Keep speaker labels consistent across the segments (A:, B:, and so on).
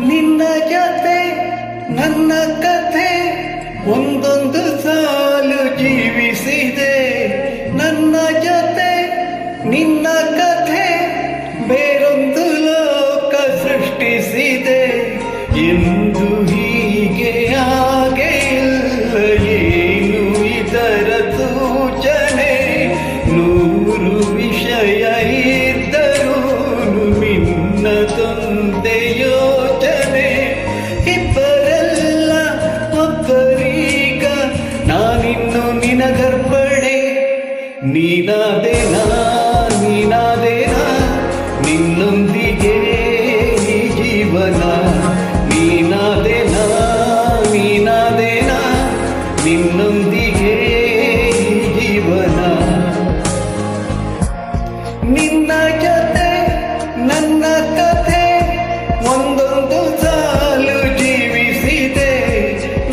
A: ನಿನ್ನ ಜೊತೆ ನನ್ನ ಕಥೆ ಒಂದೊಂದು ಸಾಲು ಜೀವಿಸಿದೆ. ನನ್ನ ಜೊತೆ ನಿನ್ನ ಕಥೆ ಬೇರೊಂದು ಲೋಕ ಸೃಷ್ಟಿಸಿದೆ. ಎಂದು ಹೀಗೆ ಹಾಗೆ ಇಲ್ಲ ಏನು ಇದರ ಸೂಚನೆ. ನೂರು ವಿಷಯ ಇದ್ದರೂ ನಿನ್ನದೊಂದೇ ಯೋಚನೆ. ಇಬ್ಬರಲ್ಲ ಒಬ್ಬರೀಗ ನಾನಿನ್ನು ನಿನಗರ್ಪಣೆ. ನೀನಾದೇನಾ ನಿನ್ನೊಂದಿಗೆ ಈ ಜೀವನ. ನೀನಾದೇನಾ ನಿನ್ನೊಂದಿಗೆ ಈ ಜೀವನ. ನಿನ್ನ ಜೊತೆ ನನ್ನ ಕಥೆ ಒಂದೊಂದು ಸಾಲು ಜೀವಿಸಿದೆ.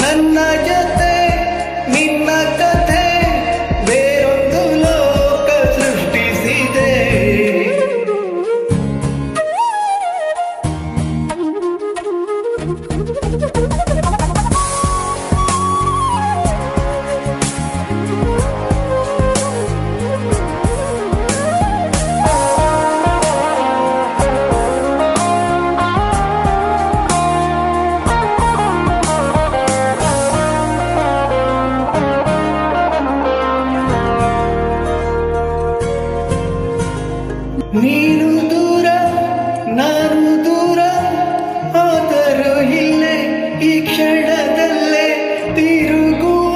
A: ನನ್ನ ಜೊತೆ ನಿನ್ನ ಕಥೆ ಬೇರೊಂದು ಲೋಕ ಸೃಷ್ಟಿಸಿದೆ. ನೀನು ದೂರ ನಾನು ದೂರ ಆದರೂ ಇಲ್ಲೇ ಈ ಕ್ಷಣದಲ್ಲೇ ತಿರುಗುವ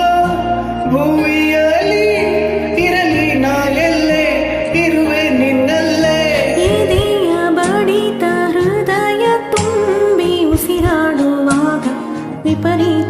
A: ಭೂಮಿಯಲ್ಲಿ ಇರಲಿ ನಾಳೆಲ್ಲೇ ಇರುವೆ ನಿನ್ನಲ್ಲೇ.
B: ಎದೆಯ ಬಡಿತ ಹೃದಯ ತುಂಬಿ ಉಸಿರಾಡುವಾಗ ವಿಪರೀತ